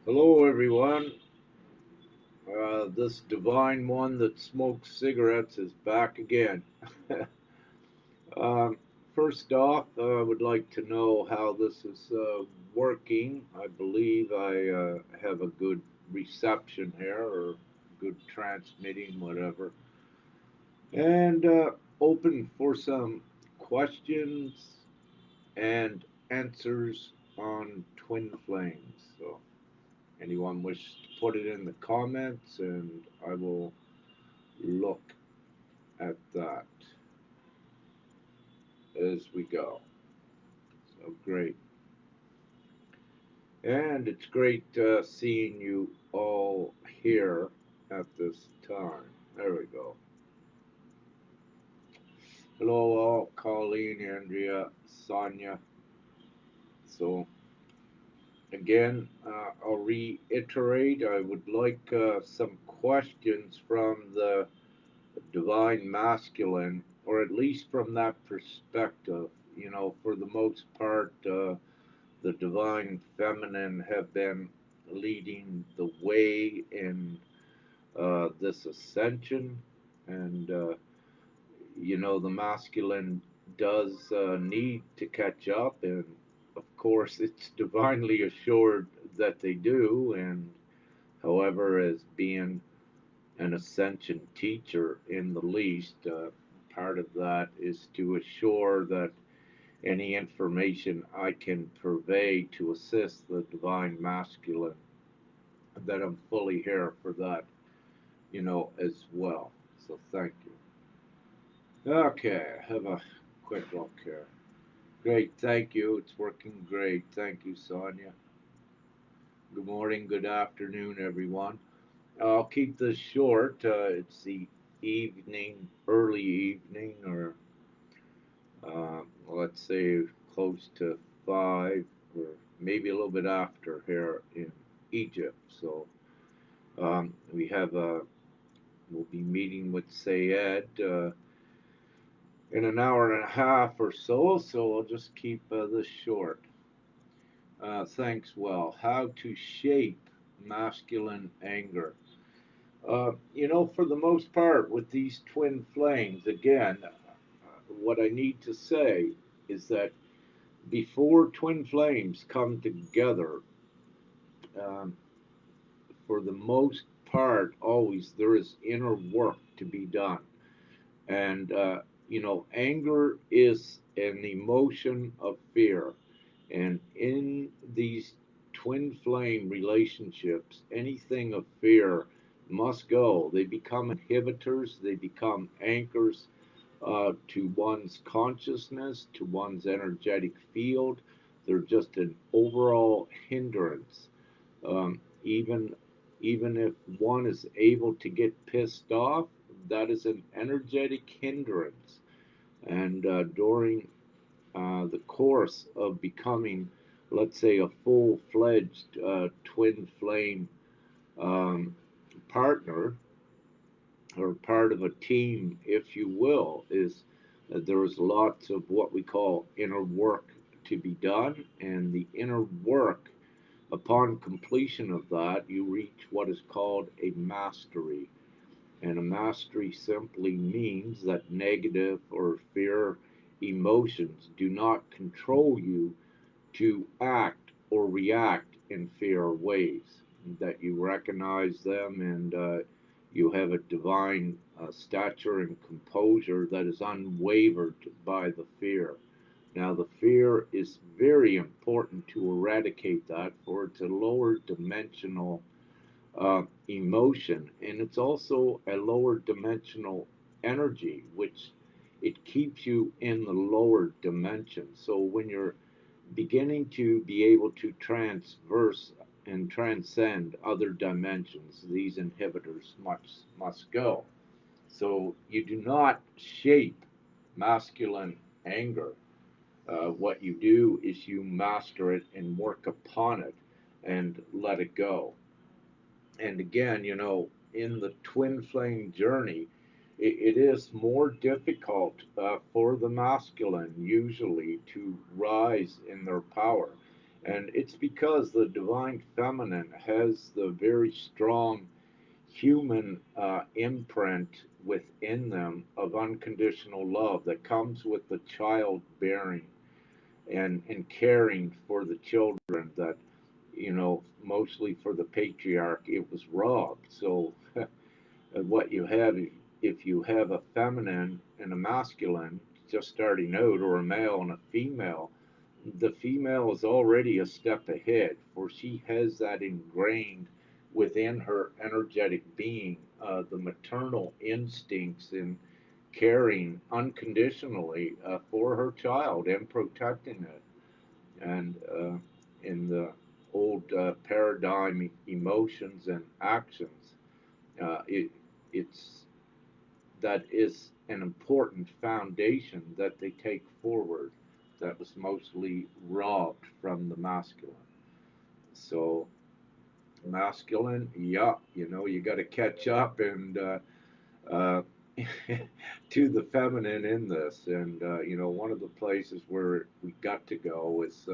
Hello, everyone. This divine one that smokes cigarettes is back again. um, First off, I would like to know how this is working. I believe I have a good reception here, or good transmitting, whatever. And open for some questions and answers on twin flames. So, anyone wish to put it in the comments, and I will look at that as we go. So great. And it's great seeing you all here at this time. There we go. Hello, all. Colleen, Andrea, Sonia. So, again, I'll reiterate I would like some questions from the divine masculine, or at least from that perspective. For the most part, the divine feminine have been leading the way in this ascension, and the masculine does need to catch up, and of course, it's divinely assured that they do. And however, as being an ascension teacher in the least, part of that is to assure that any information I can purvey to assist the divine masculine, that I'm fully here for that, as well. So thank you. Okay, have a quick look here. Great, thank you. It's working great. Thank you, Sonia. Good morning, good afternoon, everyone. I'll keep this short. It's the evening, early evening, or let's say close to 5, or maybe a little bit after here in Egypt. So we have we'll be meeting with Sayed in an hour and a half or so. So I'll just keep this short. Thanks. Well, how to shape masculine anger. For the most part, with these twin flames, again, what I need to say is that before twin flames come together, um, for the most part, always there is inner work to be done. And, anger is an emotion of fear. And in these twin flame relationships, anything of fear must go. They become inhibitors, they become anchors to one's consciousness, to one's energetic field. They're just an overall hindrance. Even if one is able to get pissed off, that is an energetic hindrance. And during the course of becoming, let's say, a full-fledged twin flame um, partner, or part of a team, if you will, is that there is lots of what we call inner work to be done, and the inner work, upon completion of that, you reach what is called a mastery. And a mastery simply means that negative or fear emotions do not control you to act or react in fear ways, that you recognize them, and you have a divine stature and composure that is unwavered by the fear. Now, the fear is very important to eradicate that, for it's a lower dimensional emotion, and it's also a lower dimensional energy, which it keeps you in the lower dimension. So when you're beginning to be able to transverse and transcend other dimensions, these inhibitors must go. So you do not shape masculine anger. What you do is you master it and work upon it and let it go. And again, in the twin flame journey, it is more difficult for the masculine usually to rise in their power. And it's because the divine feminine has the very strong human imprint within them of unconditional love that comes with the childbearing and caring for the children that, mostly for the patriarch, it was robbed. So what you have, if you have a feminine and a masculine just starting out, or a male and a female, the female is already a step ahead, for she has that ingrained within her energetic being, the maternal instincts in caring unconditionally for her child and protecting it. And in the old paradigm, emotions and actions, it's that is an important foundation that they take forward that was mostly robbed from the masculine. So, masculine, yeah, you got to catch up and uh, to the feminine in this. And, one of the places where we got to go is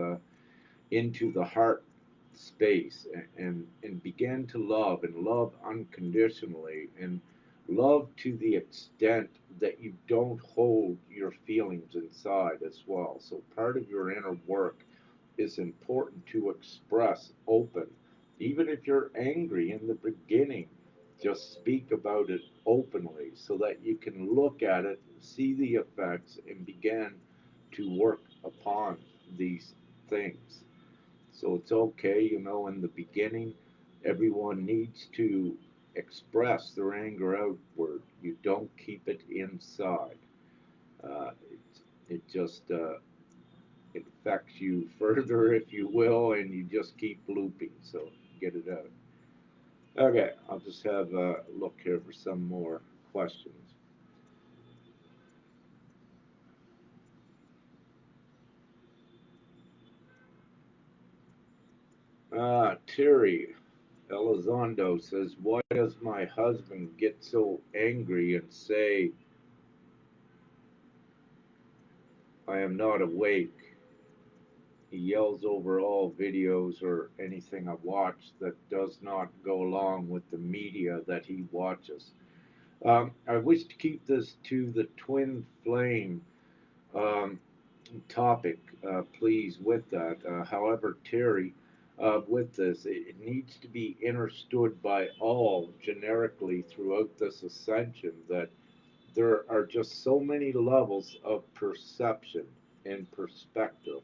into the heart space, and begin to love and love unconditionally, and love to the extent that you don't hold your feelings inside as well. So part of your inner work is important to express open. Even if you're angry in the beginning, just speak about it openly so that you can look at it, see the effects, and begin to work upon these things. So it's okay, in the beginning, everyone needs to express their anger outward. You don't keep it inside. It just it affects you further, if you will, and you just keep looping. So get it out. Okay, I'll just have a look here for some more questions. Terry Elizondo says, "Why does my husband get so angry and say I am not awake? He yells over all videos or anything I watch that does not go along with the media that he watches." I wish to keep this to the twin flame um, topic, please, with that. However, Terry, with this, it needs to be understood by all generically throughout this ascension that there are just so many levels of perception and perspective,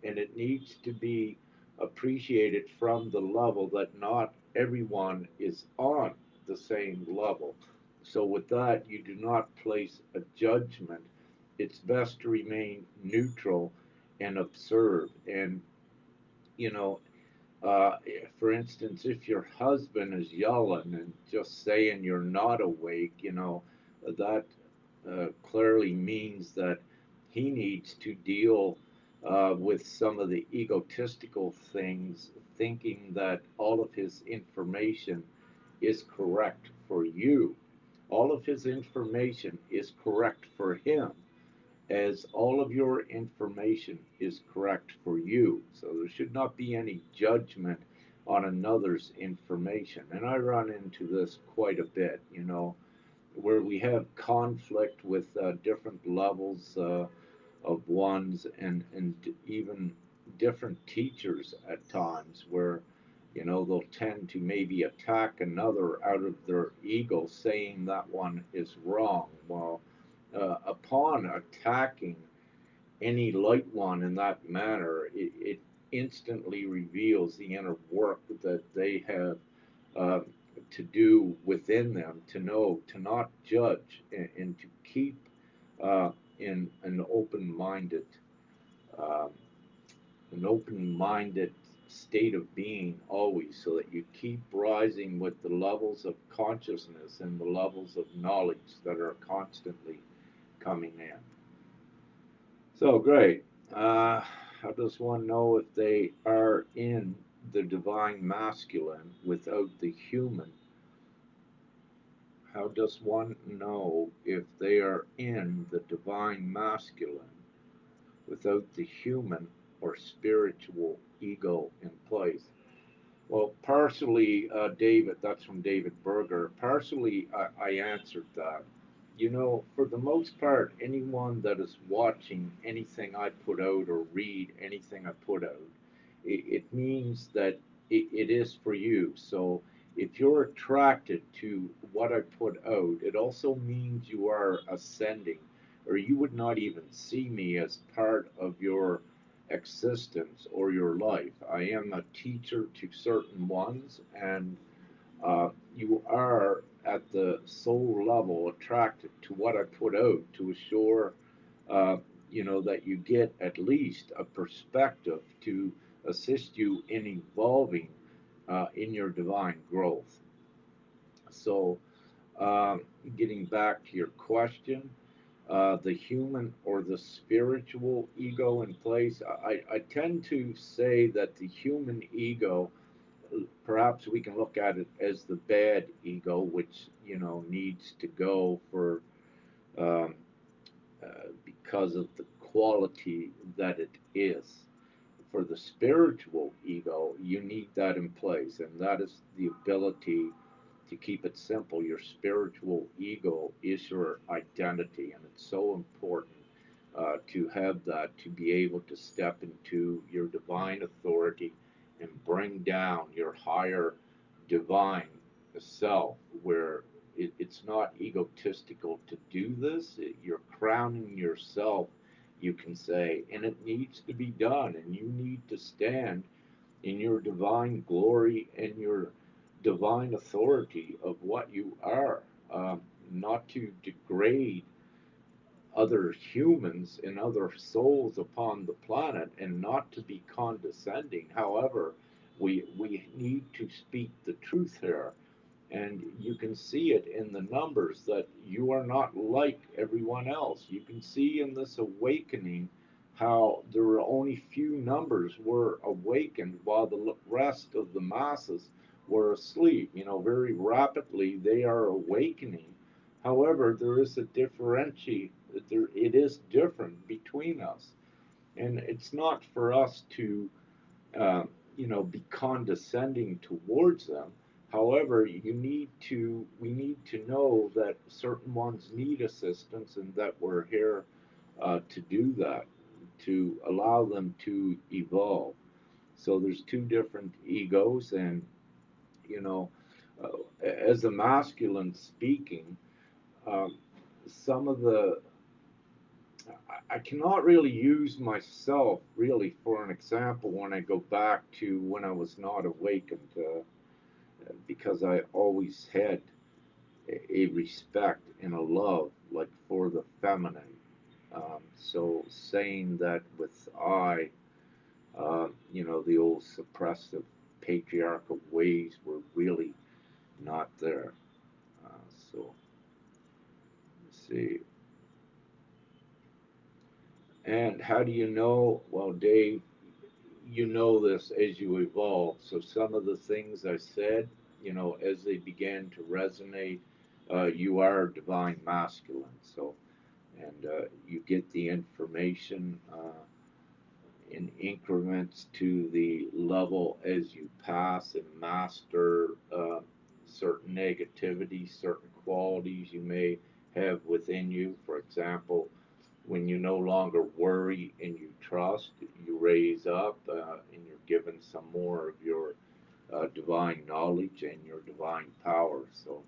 and it needs to be appreciated from the level that not everyone is on the same level. So, with that, you do not place a judgment. It's best to remain neutral and observe. And, you know, uh, for instance, if your husband is yelling and just saying you're not awake, that clearly means that he needs to deal with some of the egotistical things, thinking that all of his information is correct for you. All of his information is correct for him, as all of your information is correct for you. So there should not be any judgment on another's information. And I run into this quite a bit, where we have conflict with different levels of ones, and even different teachers at times, where they'll tend to maybe attack another out of their ego, saying that one is wrong. Well, upon attacking any light one in that manner, it instantly reveals the inner work that they have uh, to do within them, to know, to not judge, and to keep in um, an open-minded state of being always, so that you keep rising with the levels of consciousness and the levels of knowledge that are constantly coming in. So great. How does one know if they are in the divine masculine without the human? How does one know if they are in the divine masculine without the human? or spiritual ego in place? Well, partially, David, that's from David Berger. Partially, I answered that. You know, for the most part, anyone that is watching anything I put out or read anything I put out, it means that it is for you. So if you're attracted to what I put out, it also means you are ascending, or you would not even see me as part of your existence or your life. I am a teacher to certain ones, and you are at the soul level attracted to what I put out to assure, uh, that you get at least a perspective to assist you in evolving in your divine growth. So, getting back to your question, the human or the spiritual ego in place, I tend to say that the human ego, perhaps we can look at it as the bad ego, which needs to go for um, because of the quality that it is. For the spiritual ego, you need that in place, and that is the ability to keep it simple. Your spiritual ego is your identity, and it's so important to have that, to be able to step into your divine authority and bring down your higher divine self, where it's not egotistical to do this. You're crowning yourself, you can say, and it needs to be done, and you need to stand in your divine glory and your divine authority of what you are, not to degrade other humans and other souls upon the planet, and not to be condescending. However, we need to speak the truth here, and you can see it in the numbers that you are not like everyone else. You can see in this awakening how there were only few numbers were awakened while the rest of the masses were asleep. Very rapidly they are awakening. However, there is a differentiate. It is different between us, and it's not for us to uh, be condescending towards them. However, we need to know that certain ones need assistance, and that we're here to do that, to allow them to evolve. So there's two different egos, and you know, as a masculine speaking, um, some of the I cannot really use myself really for an example when I go back to when I was not awakened, because I always had a respect and a love like for the feminine. So saying that with the old suppressive patriarchal ways were really not there. So let's see. And how do you know? Well, Dave, you know this as you evolve. So some of the things I said, as they began to resonate, you are divine masculine. So, and you get the information in increments to the level as you pass and master certain negativity, certain qualities you may have within you. For example, when you no longer worry and you trust, you raise up and you're given some more of your divine knowledge and your divine power. So,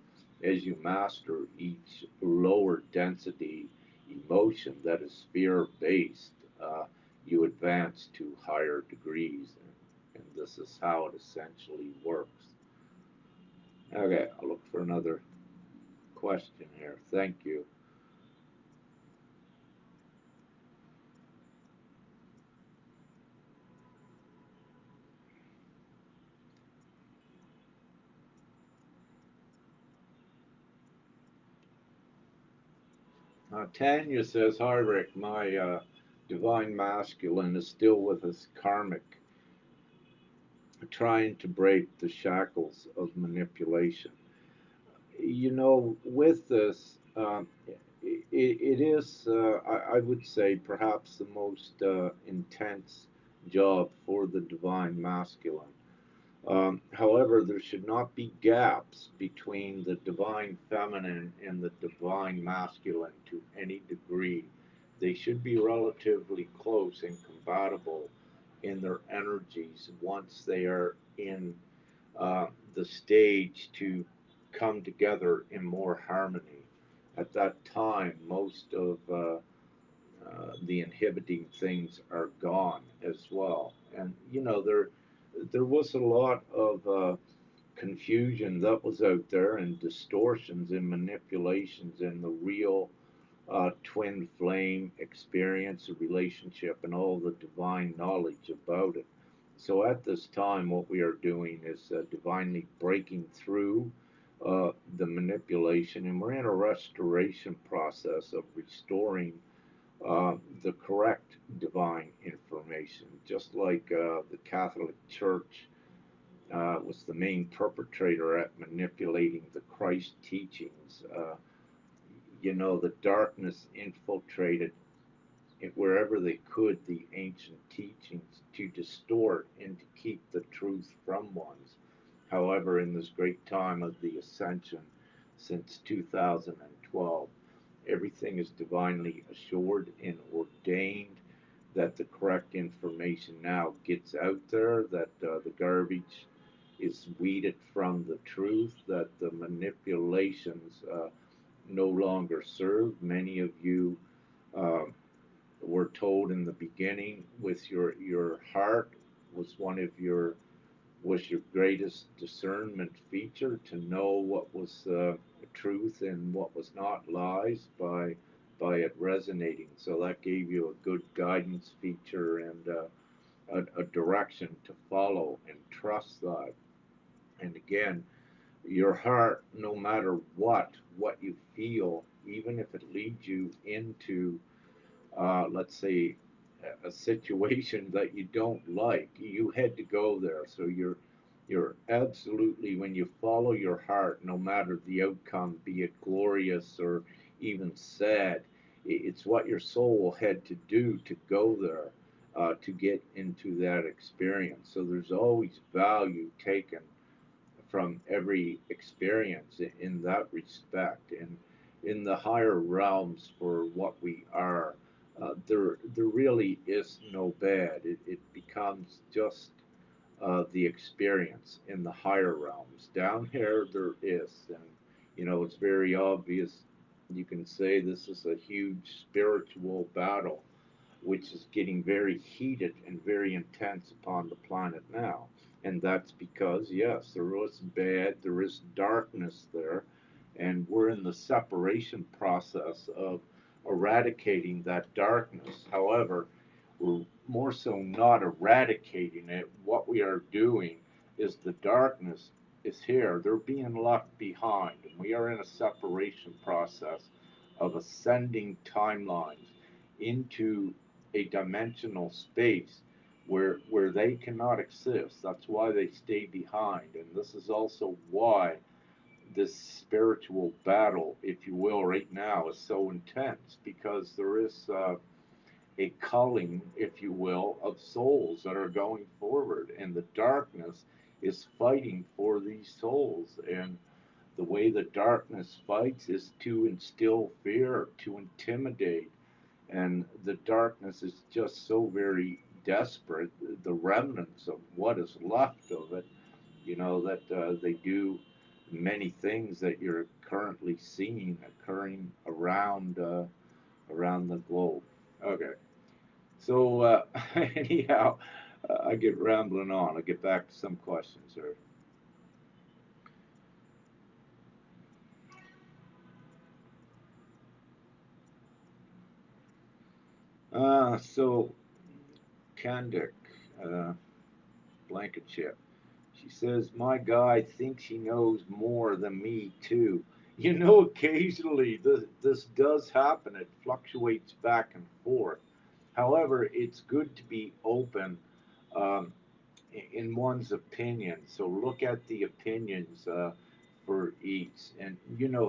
as you master each lower density emotion that is fear based, you advance to higher degrees. And this is how it essentially works. Okay, I'll look for another question here. Thank you. Tanya says, "Hi Rick, my divine masculine is still with his karmic, trying to break the shackles of manipulation." With this, it is, I would say, perhaps the most intense job for the divine masculine. However, there should not be gaps between the divine feminine and the divine masculine to any degree. They should be relatively close and compatible in their energies once they are in the stage to come together in more harmony. At that time, most of the inhibiting things are gone as well. And there was a lot of confusion that was out there, and distortions and manipulations in the real twin flame experience, a relationship, and all the divine knowledge about it. So at this time, what we are doing is divinely breaking through the manipulation, and we're in a restoration process of restoring the correct divine information, just like the Catholic Church was the main perpetrator at manipulating the Christ teachings. The darkness infiltrated it wherever they could the ancient teachings to distort and to keep the truth from ones. However, in this great time of the Ascension since 2012, everything is divinely assured and ordained that the correct information now gets out there, that the garbage is weeded from the truth, that the manipulations no longer serve. Many of you uh, were told in the beginning with your heart was one of your greatest discernment feature to know what was truth and what was not lies by it resonating. So that gave you a good guidance feature and a direction to follow and trust that. And again, your heart, no matter what you feel, even if it leads you into let's say, a situation that you don't like, you had to go there. So you're absolutely when you follow your heart, no matter the outcome, be it glorious or even sad, it's what your soul had to do to go there. To get into that experience. So there's always value taken from every experience in that respect. And in the higher realms for what we are, there really is no bad. It becomes just the experience in the higher realms. Down here, there is, and it's very obvious. You can say this is a huge spiritual battle which is getting very heated and very intense upon the planet now. And that's because, yes, there is bad, there is darkness there, and we're in the separation process of eradicating that darkness. However, we're more so not eradicating it. What we are doing is the darkness is here. They're being left behind, and we are in a separation process of ascending timelines into a dimensional space where they cannot exist. That's why they stay behind, and this is also why this spiritual battle, if you will, right now is so intense because there is a culling, if you will, of souls that are going forward, and the darkness is fighting for these souls. And the way the darkness fights is to instill fear, to intimidate, and the darkness is just so very desperate. The remnants of what is left of it, that they do many things that you're currently seeing occurring around the globe. Okay, so anyhow, I get rambling on. I get back to some questions here. So Kandik, uh, Blankenship. She says, "My guy thinks he knows more than me, too." Occasionally this does happen. It fluctuates back and forth. However, it's good to be open um, in one's opinion. So look at the opinions for each. And,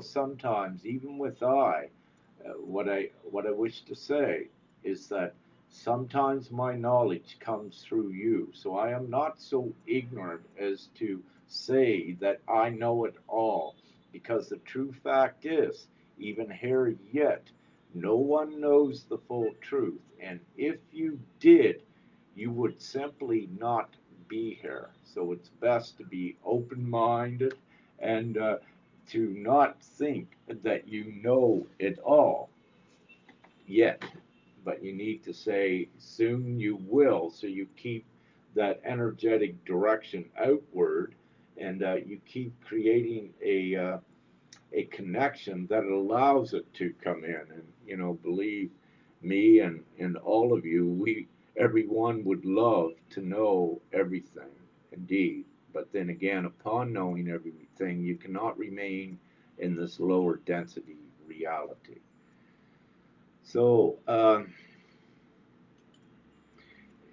sometimes, even with what I wish to say is that Sometimes my knowledge comes through you, so I am not so ignorant as to say that I know it all, because the true fact is, even here yet, no one knows the full truth, and if you did, you would simply not be here. So it's best to be open minded and to not think that you know it all yet, but you need to say soon you will, so you keep that energetic direction outward, and you keep creating a connection that allows it to come in. And believe me, and all of you, we everyone would love to know everything, indeed. But then again, upon knowing everything, you cannot remain in this lower density reality. So,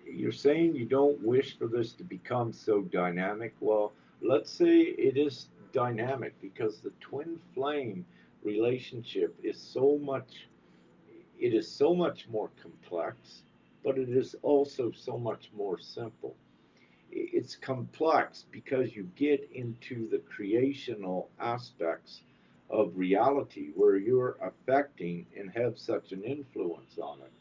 you're saying you don't wish for this to become so dynamic. Well, let's say it is dynamic, because the twin flame relationship is so much more complex, but it is also so much more simple. It's complex because you get into the creational aspects of reality where you're affecting and have such an influence on it.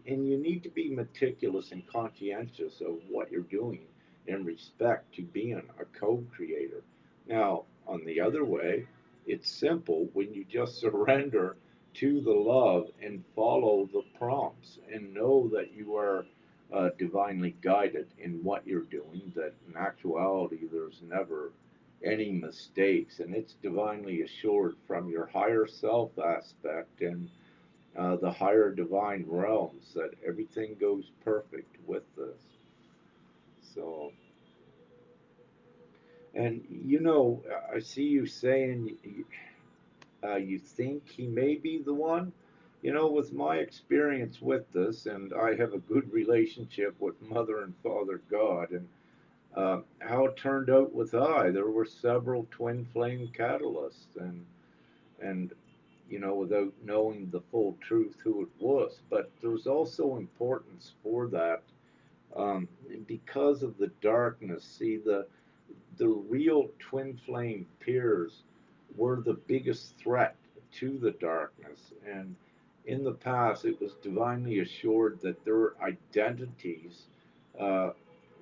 And you need to be meticulous and conscientious of what you're doing in respect to being a co-creator. Now, on the other way, it's simple when you just surrender to the love and follow the prompts and know that you are divinely guided in what you're doing, that in actuality there's never any mistakes, and it's divinely assured from your higher self aspect and the higher divine realms that everything goes perfect with this. So, and I see you saying you think he may be the one. With my experience with this, and I have a good relationship with Mother and Father God, and how it turned out with I. There were several twin flame catalysts, and without knowing the full truth who it was, but there's also importance for that, um, because of the darkness. See, the real twin flame peers were the biggest threat to the darkness, and in the past it was divinely assured that their identities uh,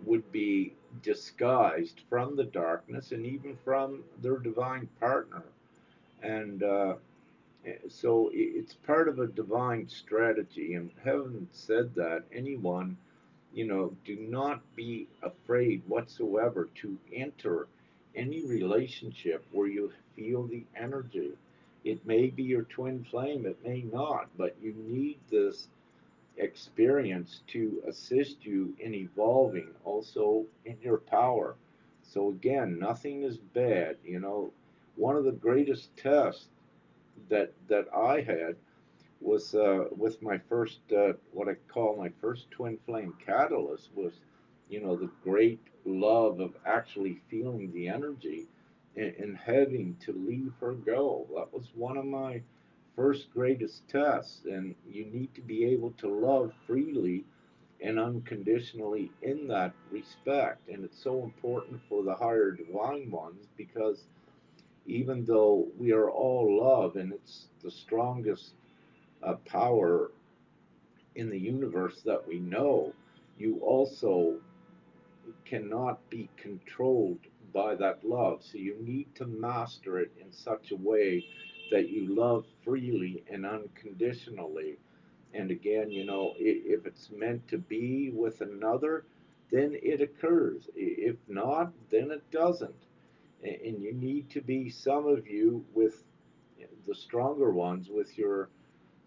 would be disguised from the darkness and even from their divine partner. And so it's part of a divine strategy. And having said that, anyone, do not be afraid whatsoever to enter any relationship where you feel the energy. It may be your twin flame, it may not, but you need this experience to assist you in evolving also in your power. So, again, nothing is bad. One of the greatest tests that I had was with my first, what I call my first twin flame catalyst, was the great love of actually feeling the energy, and having to leave her go. That was one of my first greatest tests, and you need to be able to love freely and unconditionally in that respect. And it's so important for the higher divine ones, because even though we are all love and it's the strongest power in the universe that we know, you also cannot be controlled by that love. So you need to master it in such a way that you love freely and unconditionally. And again, if it's meant to be with another, then it occurs. If not, then it doesn't. And you need to be, some of you, with the stronger ones, with your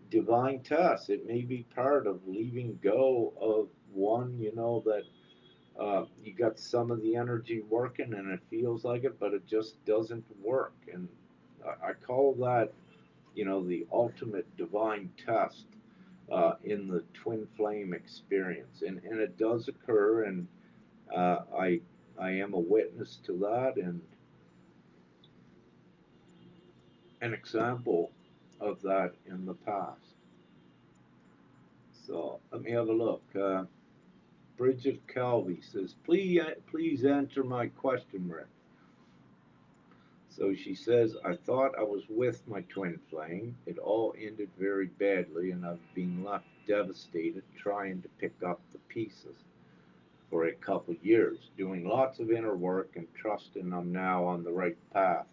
divine test. It may be part of leaving go of one, that you got some of the energy working and it feels like it, but it just doesn't work. And I call that, the ultimate divine test in the twin flame experience. And it does occur, and I am a witness to that, and an example of that in the past. So let me have a look. Bridget Calvi says, please answer my question, Rick. So she says, I thought I was with my twin flame. It all ended very badly, and I've been left devastated trying to pick up the pieces for a couple years, doing lots of inner work and trusting I'm now on the right path.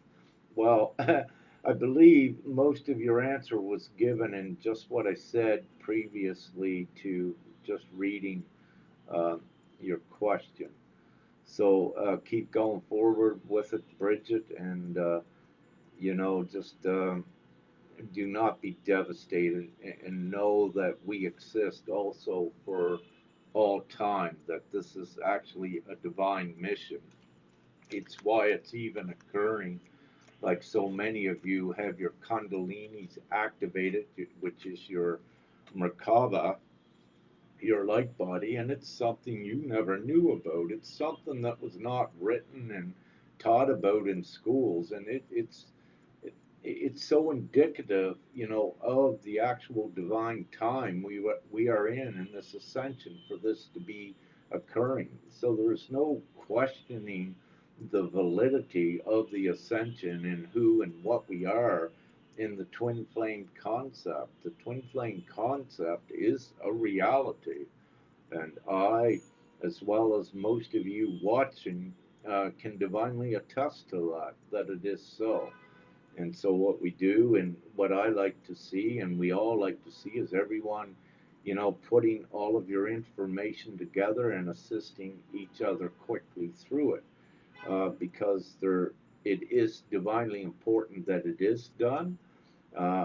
Well, I believe most of your answer was given in just what I said previously to just reading uh, your question. So keep going forward with it, Bridget, and just do not be devastated, and know that we exist also for all time, that this is actually a divine mission. It's why it's even occurring. Like so many of you have your Kundalinis activated, which is your Merkaba, your light body, and it's something you never knew about. It's something that was not written and taught about in schools, and it, it's so indicative, of the actual divine time we are in this ascension for this to be occurring. So there's no questioning the validity of the ascension and who and what we are in the twin flame concept. The twin flame concept is a reality, and I, as well as most of you watching, can divinely attest to that it is so. And so, what we do, and what I like to see, and we all like to see, is everyone, putting all of your information together and assisting each other quickly through it, because it is divinely important that it is done.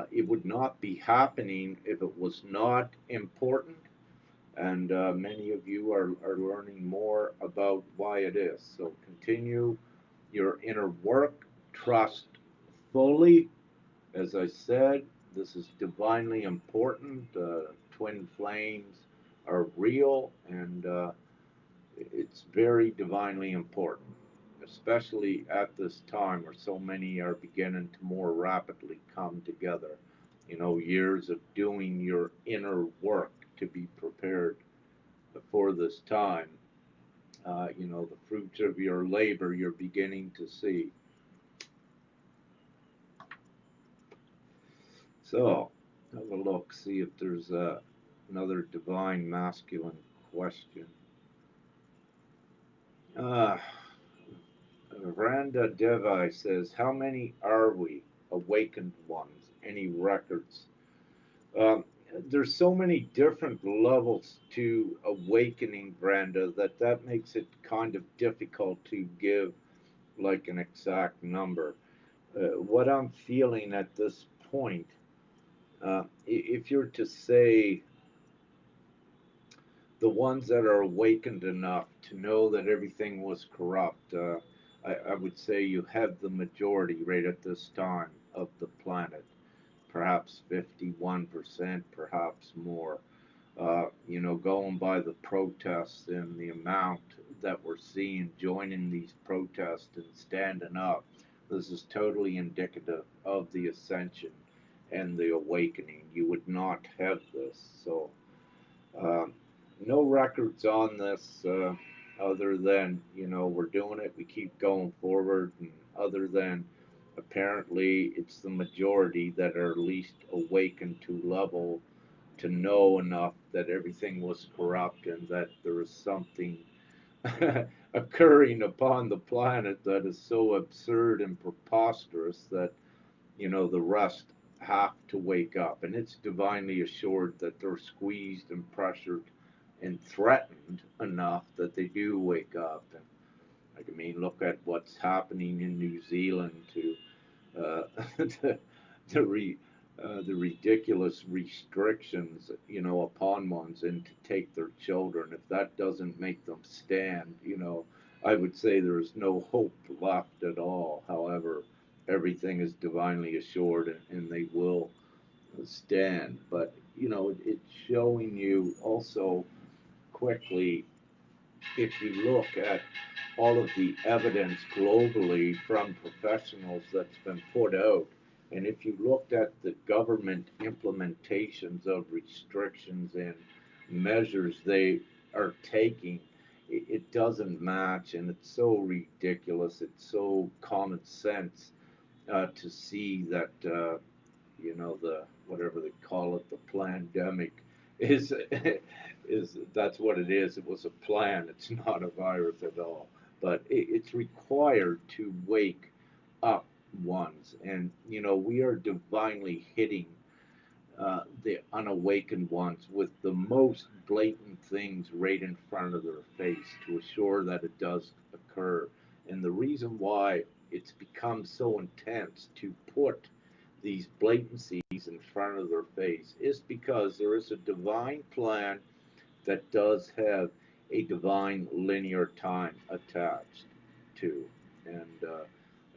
It would not be happening if it was not important, and many of you are learning more about why it is. So continue your inner work, trust fully. As I said, this is divinely important. Twin flames are real, and it's very divinely important, especially at this time where so many are beginning to more rapidly come together. Years of doing your inner work to be prepared for this time. The fruits of your labor you're beginning to see. So, have a look, see if there's another divine masculine question. Uh, Randa Devi says, how many are we, awakened ones? Any records? Um, there's so many different levels to awakening, Brenda, that makes it kind of difficult to give like an exact number. What I'm feeling at this point, if you're to say the ones that are awakened enough to know that everything was corrupt, I would say you have the majority right at this time of the planet, perhaps 51%, perhaps more. Going by the protests and the amount that we're seeing joining these protests and standing up, this is totally indicative of the ascension and the awakening. You would not have this. So, um, no records on this, other than, we're doing it, we keep going forward, and other than apparently it's the majority that are at least awakened to level to know enough that everything was corrupt and that there is something occurring upon the planet that is so absurd and preposterous that, the rest have to wake up. And it's divinely assured that they're squeezed and pressured and threatened enough that they do wake up. And I mean, look at what's happening in New Zealand to uh, the the, re, the ridiculous restrictions, upon ones and to take their children. If that doesn't make them stand, I would say there is no hope left at all. However, everything is divinely assured, and they will stand. But it's showing you also quickly, if you look at all of the evidence globally from professionals that's been put out, And if you looked at the government implementations of restrictions and measures they are taking, it doesn't match, and it's so ridiculous. It's so common sense to see that the whatever they call it, the pandemic, is is that's what it is. It was a plan. It's not a virus at all. But it's required to wake up ones, and we are divinely hitting the unawakened ones with the most blatant things right in front of their face to assure that it does occur. And the reason why it's become so intense to put these blatancies in front of their face is because there is a divine plan that does have a divine linear time attached to. And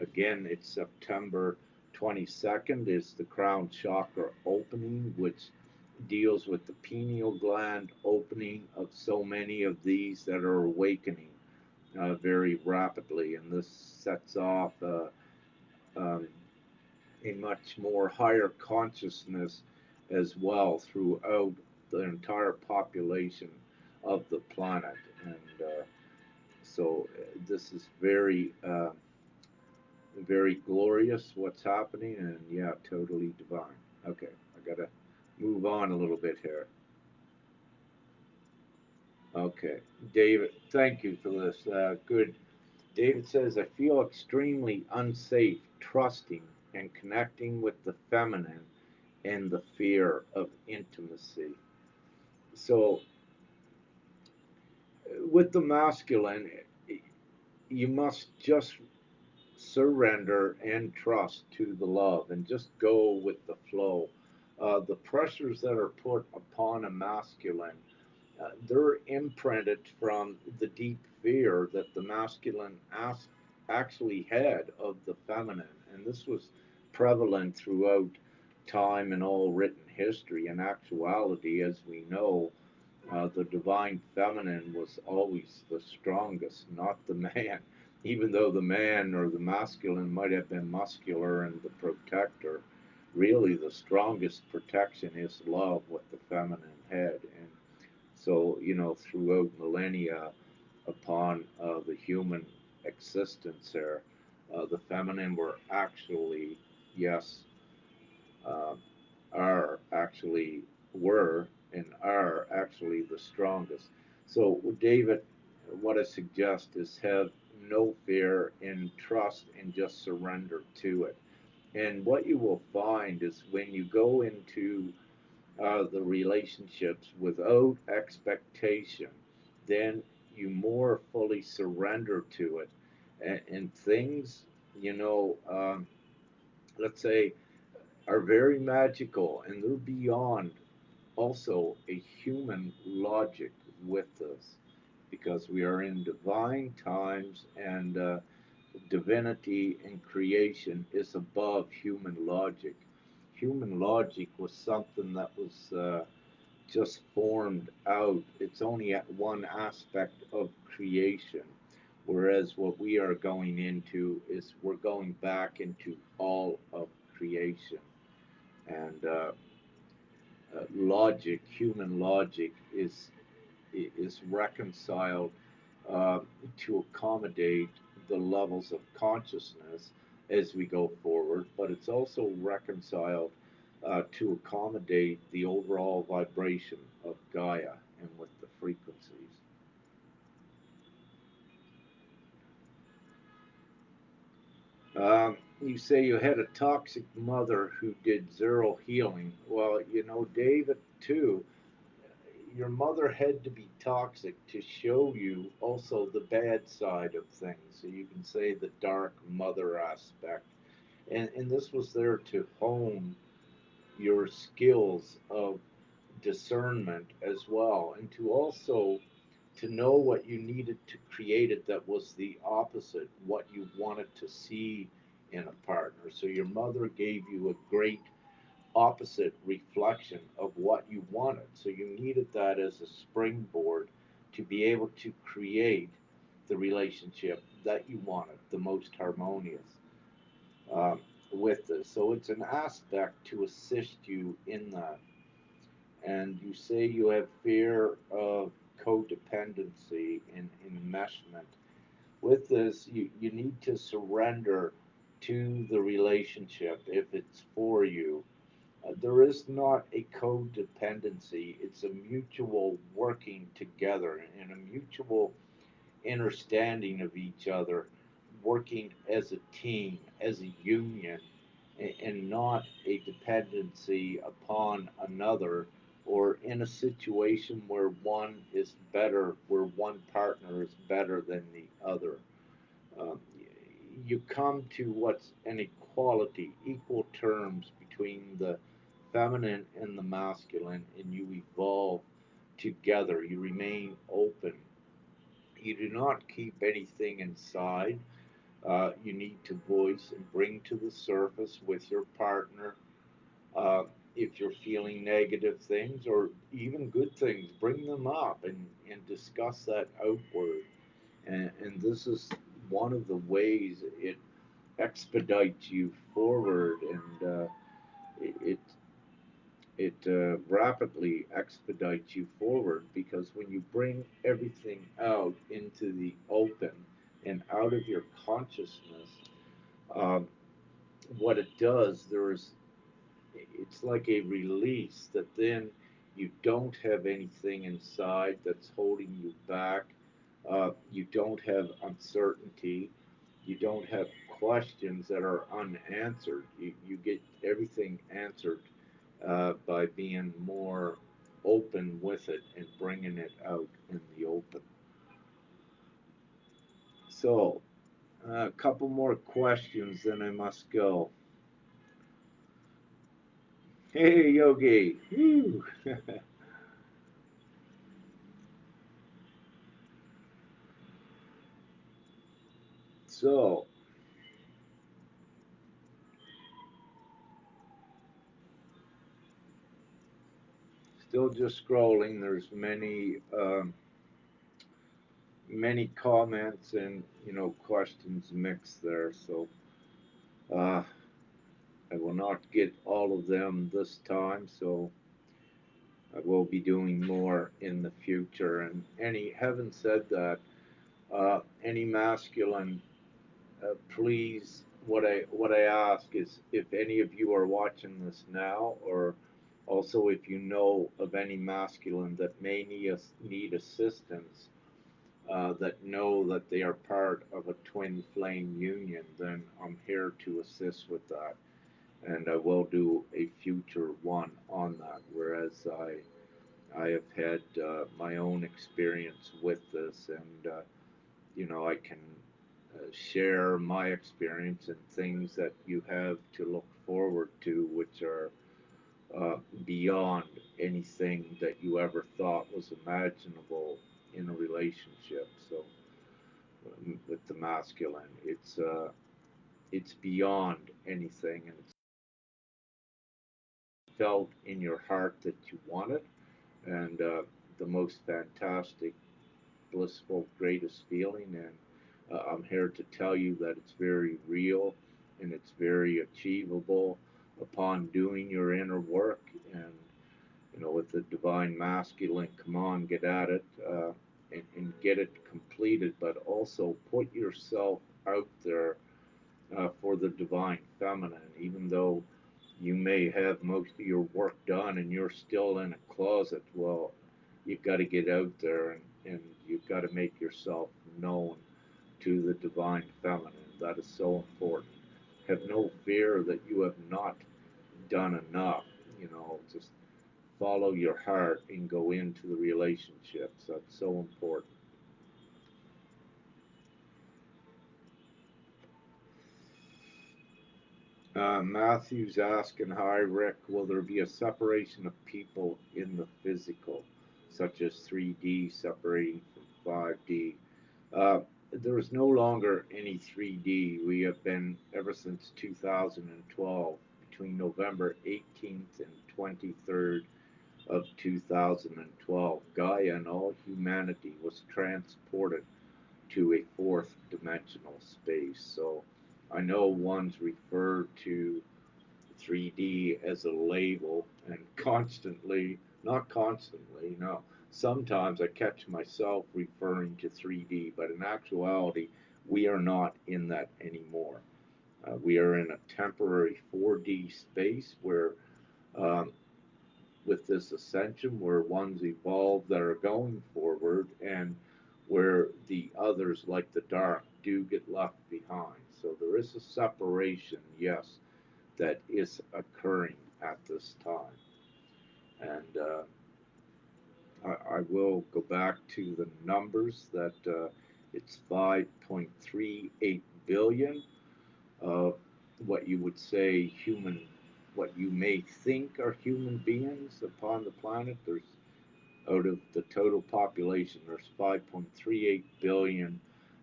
again, it's September 22nd is the crown chakra opening, which deals with the pineal gland opening of so many of these that are awakening very rapidly. And this sets off um, a much more higher consciousness as well throughout the entire population of the planet. And so this is very glorious what's happening, and yeah, totally divine. Okay, I gotta move on a little bit here. Okay, David, thank you for this. Good. David says, I feel extremely unsafe trusting and connecting with the feminine and the fear of intimacy. So, with the masculine, you must just surrender and trust to the love and just go with the flow. The pressures that are put upon a masculine, they're imprinted from the deep fear that the masculine actually had of the feminine. And this was prevalent throughout time and all written history. In actuality, as we know, the divine feminine was always the strongest, not the man. Even though the man or the masculine might have been muscular and the protector, really the strongest protection is love, what the feminine had. And so, throughout millennia, upon the human existence there, the feminine were actually, yes, uh, are actually were and are actually the strongest. So, David, what I suggest is have no fear and trust and just surrender to it. And what you will find is when you go into the relationships without expectation, then you more fully surrender to it. And things, you know, um, let's say, are very magical and they're beyond also a human logic with us because we are in divine times and divinity and creation is above human logic. Human logic was something that was just formed out. It's only at one aspect of creation. Whereas what we are going into is we're going back into all of creation. And logic, human logic, is reconciled uh, to accommodate the levels of consciousness as we go forward, but it's also reconciled to accommodate the overall vibration of Gaia and with the frequencies. You say you had a toxic mother who did zero healing. Well, David, too, your mother had to be toxic to show you also the bad side of things. So you can say the dark mother aspect. And this was there to hone your skills of discernment as well, and to also to know what you needed to create it that was the opposite, what you wanted to see in a partner. So your mother gave you a great opposite reflection of what you wanted. So you needed that as a springboard to be able to create the relationship that you wanted, the most harmonious. Um, with this. So it's an aspect to assist you in that. And you say you have fear of codependency and enmeshment. With this, you need to surrender to the relationship if it's for you. There is not a codependency, it's a mutual working together and a mutual understanding of each other, working as a team, as a union, and not a dependency upon another or in a situation where one is better, where one partner is better than the other. Um, you come to what's an equality, equal terms between the feminine and the masculine, and you evolve together. You remain open. You do not keep anything inside. You need to voice and bring to the surface with your partner. Uh, if you're feeling negative things or even good things, bring them up and discuss that outward. And this is one of the ways it expedites you forward, and it rapidly expedites you forward because when you bring everything out into the open and out of your consciousness, um, what it does, it's like a release that then you don't have anything inside that's holding you back. You don't have uncertainty. You don't have questions that are unanswered. You get everything answered by being more open with it and bringing it out in the open. So, a couple more questions, then I must go. Hey, Yogi. Woo. So, still just scrolling. There's many comments and questions mixed there. So uh, I will not get all of them this time. So I will be doing more in the future. And having said that, any masculine, please. What I ask is if any of you are watching this now, or also if you know of any masculine that may need assistance, that know that they are part of a twin flame union, then I'm here to assist with that. And I will do a future one on that. Whereas I have had my own experience with this, and I can share my experience and things that you have to look forward to, which are beyond anything that you ever thought was imaginable in a relationship. So with the masculine, it's beyond anything, and it's felt in your heart that you want it, and the most fantastic, blissful, greatest feeling. And I'm here to tell you that it's very real and it's very achievable upon doing your inner work. And with the divine masculine, come on, get at it, and get it completed. But also put yourself out there for the divine feminine, even though you may have most of your work done and you're still in a closet. Well, you've got to get out there, and you've got to make yourself known to the divine feminine. That is so important. Have no fear that you have not done enough. Just follow your heart and go into the relationships. That's so important. Matthew's asking, hi, Rick, will there be a separation of people in the physical, such as 3D separating from 5D? Uh, there is no longer any 3D. We have been, ever since 2012, between November 18th and 23rd of 2012, Gaia and all humanity was transported to a fourth dimensional space. So I know ones refer to 3D as a label, and constantly, not constantly, no, sometimes I catch myself referring to 3D, but in actuality, we are not in that anymore. We are in a temporary 4D space where, um, with this ascension, where ones evolve that are going forward, and where the others, like the dark, do get left behind. So there is a separation, yes, that is occurring at this time. And I will go back to the numbers that it's 5.38 billion of what you would say human, what you may think are human beings upon the planet. There's out of the total population, there's 5.38 billion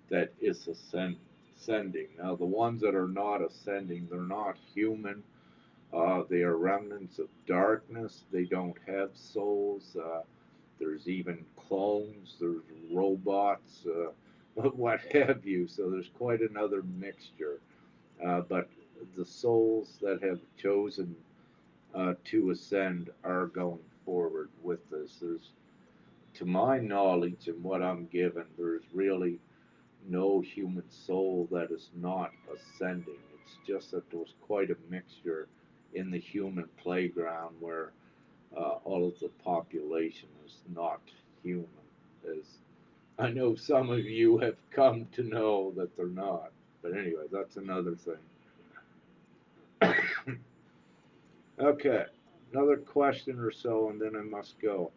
that is ascending. Now, the ones that are not ascending, they're not human. They are remnants of darkness. They don't have souls. There's even clones. There's robots. What have you. So there's quite another mixture. But the souls that have chosen to ascend are going forward with this. There's, to my knowledge and what I'm given, there's really no human soul that is not ascending. It's just that there was quite a mixture in the human playground where all of the population is not human. As I know some of you have come to know that they're not. But anyway, that's another thing. Okay, another question or so, and then I must go.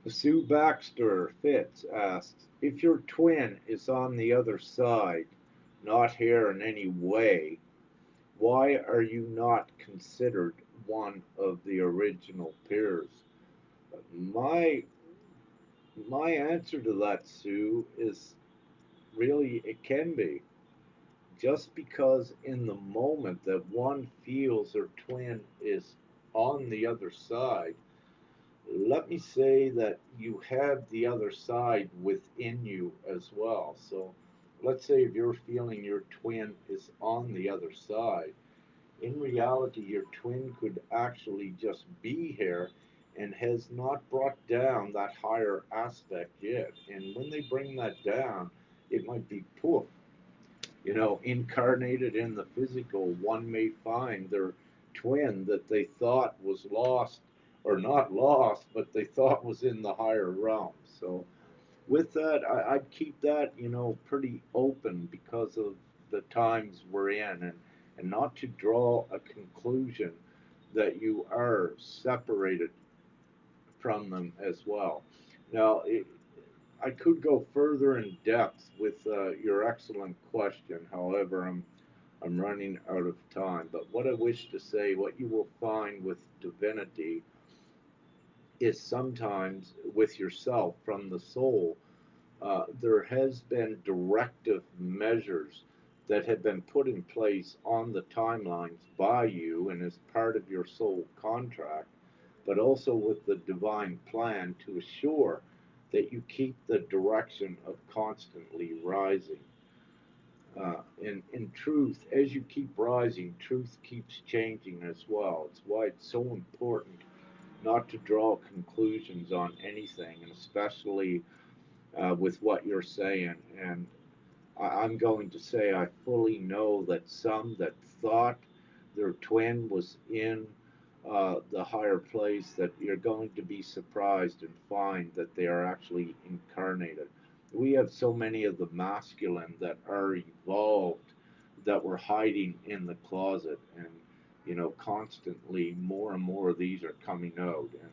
Sue Baxter Fitz asks, if your twin is on the other side, not here in any way, why are you not considered one of the original peers? My my answer to that, Sue, is really it can be. Just because in the moment that one feels their twin is on the other side, let me say that you have the other side within you as well. So let's say if you're feeling your twin is on the other side, in reality, your twin could actually just be here and has not brought down that higher aspect yet. And when they bring that down, it might be poof, incarnated in the physical. One may find their twin that they thought was lost, or not lost, but they thought was in the higher realm. So with that, I'd keep that, pretty open because of the times we're in, and not to draw a conclusion that you are separated from them as well. Now, I could go further in depth with your excellent question. However, I'm running out of time. But what I wish to say, what you will find with divinity is sometimes with yourself from the soul, there has been directive measures that have been put in place on the timelines by you and as part of your soul contract, but also with the divine plan to assure that you keep the direction of constantly rising. In truth, as you keep rising, truth keeps changing as well. It's why it's so important not to draw conclusions on anything, and especially with what you're saying. And I'm going to say I fully know that some that thought their twin was in the higher place, that you're going to be surprised and find that they are actually incarnated. We have so many of the masculine that are evolved that were hiding in the closet, and constantly more and more of these are coming out, and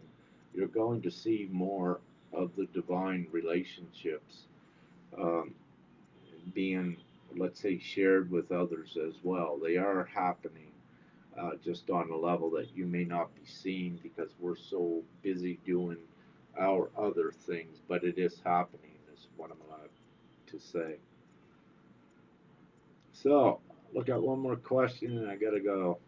you're going to see more of the divine relationships um, being, let's say, shared with others as well. They are happening just on a level that you may not be seeing because we're so busy doing our other things, but it is happening, is what I'm allowed to say. So, look at one more question and I gotta go.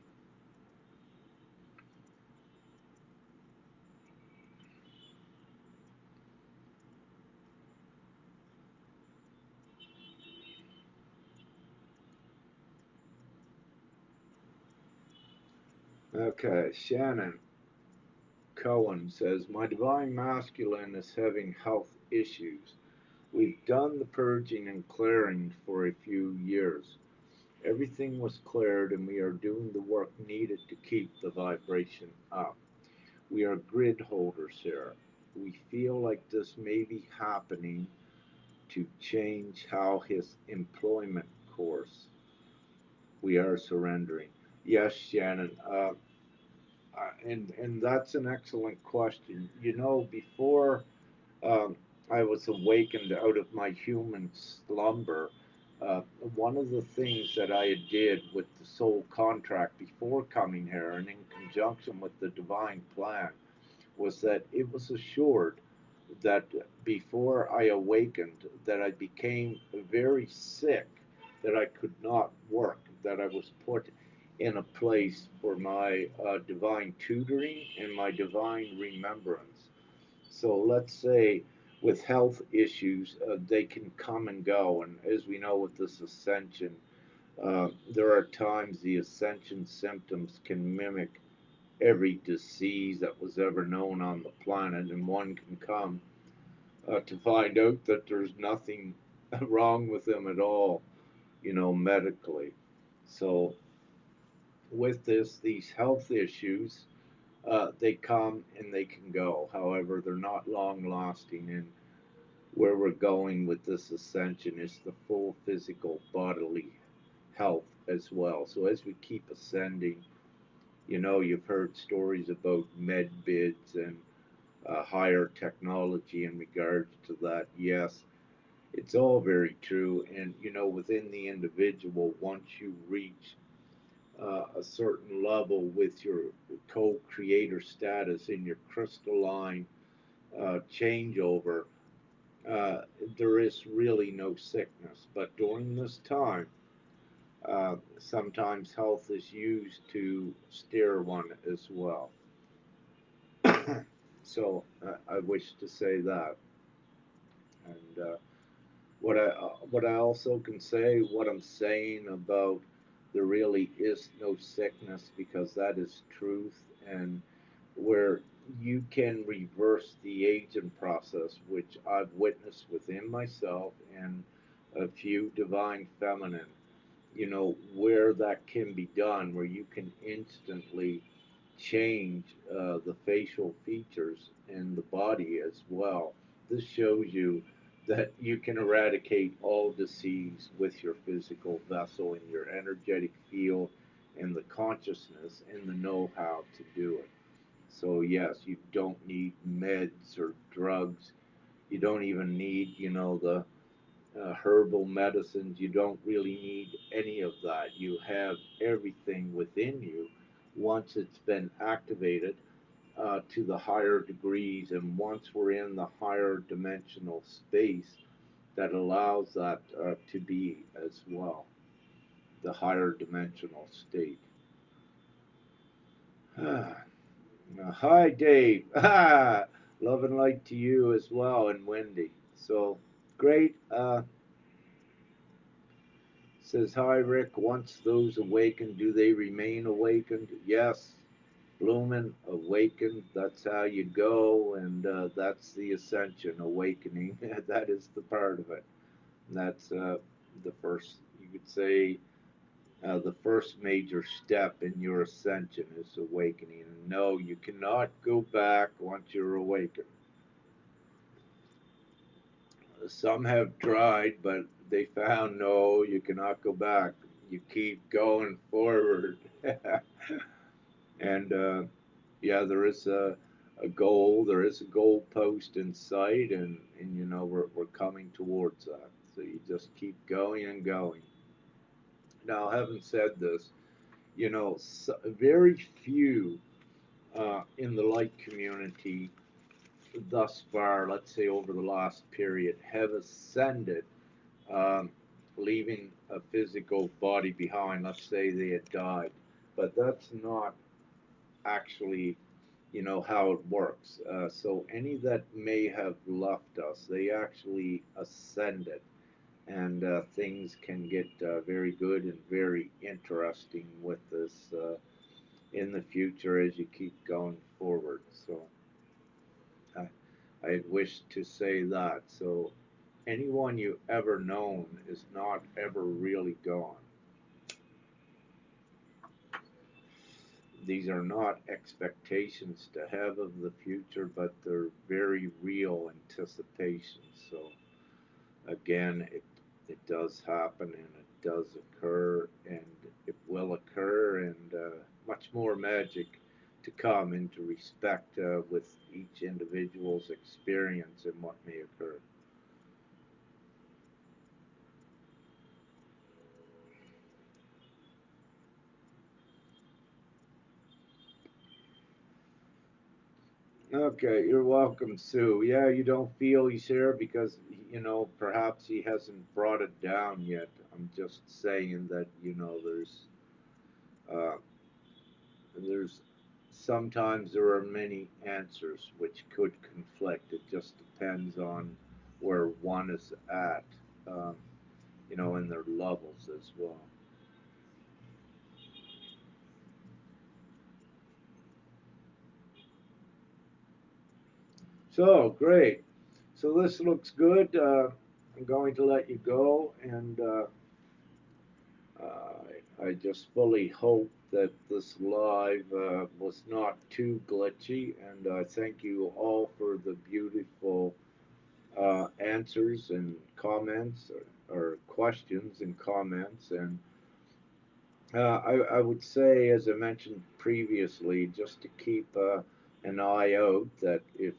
Okay, Shannon Cohen says, my divine masculine is having health issues. We've done the purging and clearing for a few years. Everything was cleared, and we are doing the work needed to keep the vibration up. We are grid holders here. We feel like this may be happening to change how his employment course. We are surrendering. Yes, Shannon, and that's an excellent question. Before um, I was awakened out of my human slumber, uh, one of the things that I did with the soul contract before coming here, and in conjunction with the divine plan, was that it was assured that before I awakened, that I became very sick, that I could not work, that I was put in a place for my divine tutoring and my divine remembrance. So let's say with health issues, they can come and go. And as we know with this ascension, there are times the ascension symptoms can mimic every disease that was ever known on the planet, and one can come to find out that there's nothing wrong with them at all, medically. So, with these health issues, they come and they can go. However, they're not long lasting, and where we're going with this ascension is the full physical bodily health as well. So, as we keep ascending, you've heard stories about med bids and higher technology in regards to that. Yes, it's all very true. And, within the individual, once you reach a certain level with your co creator status in your crystalline changeover, uh, there is really no sickness. But during this time, sometimes health is used to steer one as well. So I wish to say that. And what I also can say, what I'm saying about there really is no sickness, because that is truth, and where you can reverse the aging process, which I've witnessed within myself and a few divine feminine, where that can be done, where you can instantly change the facial features in the body as well. This shows you that you can eradicate all disease with your physical vessel and your energetic field and the consciousness and the know how to do it. So, yes, you don't need meds or drugs. You don't even need, the herbal medicines. You don't really need any of that. You have everything within you once it's been activated to the higher degrees. And once we're in the higher dimensional space, that allows that to be as well, the higher dimensional state. Hi, Dave. Love and light to you as well, and Wendy. So great. Says, hi, Rick. Once those awaken, do they remain awakened? Yes. Blooming, awakened. That's how you go, and that's the ascension, awakening. That is the part of it. And that's the first, you could say, the first major step in your ascension is awakening. And no, you cannot go back once you're awakened. Some have tried, but they found no, you cannot go back. You keep going forward. And yeah, there is a goal, there is a goal post in sight, and we're coming towards that. So you just keep going and going. Now, having said this, very few in the light community thus far, let's say over the last period, have ascended, um, leaving a physical body behind. Let's say they had died, but that's not actually, how it works. So any that may have left us, they actually ascended, and things can get very good and very interesting with this in the future as you keep going forward. So I, I wish to say that. So anyone you ever known is not ever really gone. These are not expectations to have of the future, but they're very real anticipations. So again, it does happen and it does occur and it will occur, and much more magic to come into respect with each individual's experience and what may occur. Okay, you're welcome, Sue. Yeah, you don't feel he's here because, perhaps he hasn't brought it down yet. I'm just saying that, uh, there's sometimes there are many answers which could conflict. It just depends on where one is at, um, and their levels as well. So great. So this looks good. I'm going to let you go, and I just fully hope that this live was not too glitchy, and I thank you all for the beautiful answers and comments, or questions and comments. And I would say, as I mentioned previously, just to keep an eye out that if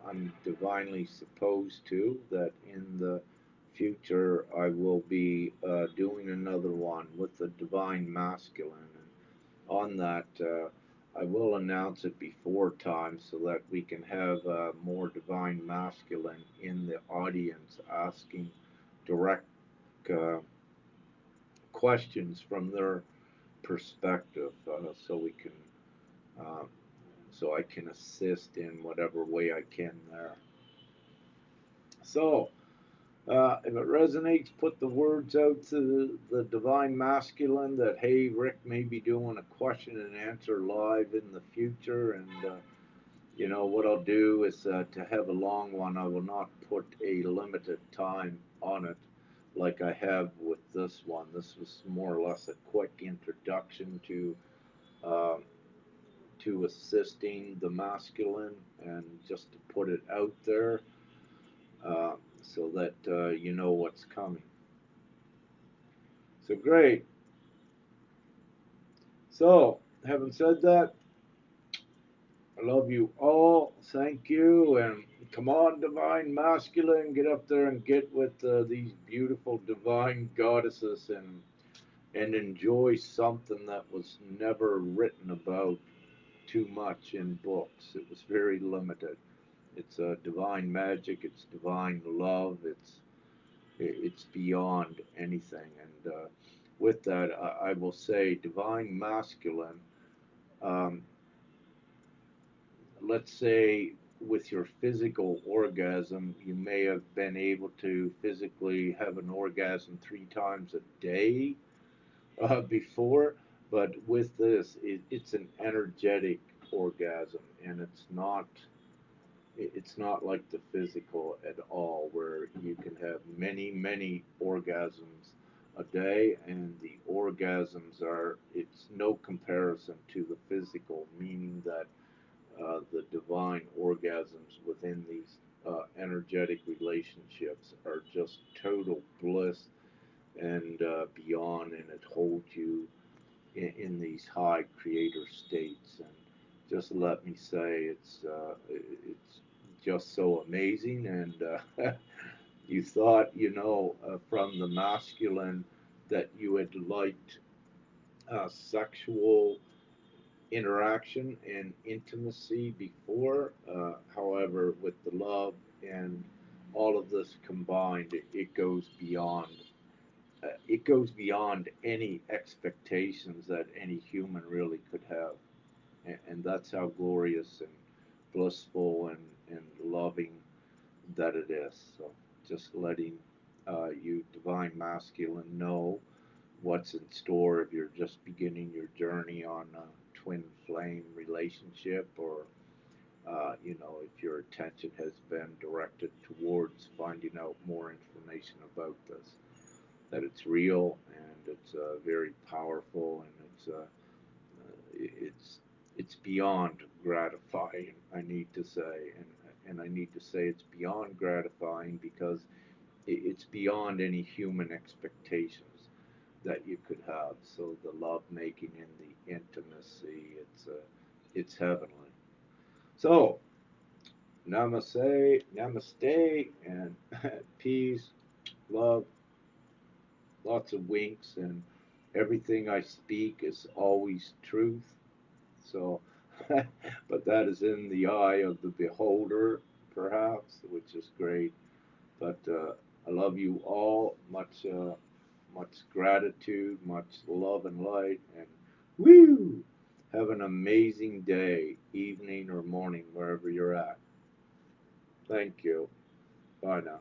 I'm divinely supposed to, that in the future I will be doing another one with the divine masculine. And on that, I will announce it before time so that we can have more divine masculine in the audience asking direct uh, questions from their perspective, so we can, um, so I can assist in whatever way I can there. So, if it resonates, put the words out to the divine masculine that, hey, Rick may be doing a question and answer live in the future. And, what I'll do is to have a long one, I will not put a limited time on it like I have with this one. This was more or less a quick introduction um, to assisting the masculine, and just to put it out there, so that you know what's coming. So great. So, having said that, I love you all. Thank you. And come on, divine masculine, get up there and get with these beautiful divine goddesses, and enjoy something that was never written about too much in books. It was very limited. It's divine magic. It's divine love. It's beyond anything. And with that, I will say, divine masculine. Um, let's say with your physical orgasm, you may have been able to physically have an orgasm 3 times a day before, but with this, it's an energetic orgasm, and it's not like the physical at all, where you can have many, many orgasms a day, and the orgasms it's no comparison to the physical, meaning that the divine orgasms within these energetic relationships are just total bliss and beyond, and it holds you in these high creator states. And just let me say, it's just so amazing. And you thought, from the masculine, that you had liked sexual interaction and intimacy before. However, with the love and all of this combined, it goes beyond any expectations that any human really could have. And that's how glorious and blissful and loving that it is. So just letting you, divine masculine, know what's in store if you're just beginning your journey on twin flame relationship, or if your attention has been directed towards finding out more information about this, that it's real and it's very powerful, and it's beyond gratifying. I need to say, and I need to say it's beyond gratifying because it's beyond any human expectations that you could have. So the love making and the intimacy, it's heavenly. So namaste, namaste, and peace, love, lots of winks, and everything I speak is always truth. So, but that is in the eye of the beholder, perhaps, which is great. But I love you all. Much gratitude, much love and light, and woo! Have an amazing day, evening or morning, wherever you're at. Thank you. Bye now.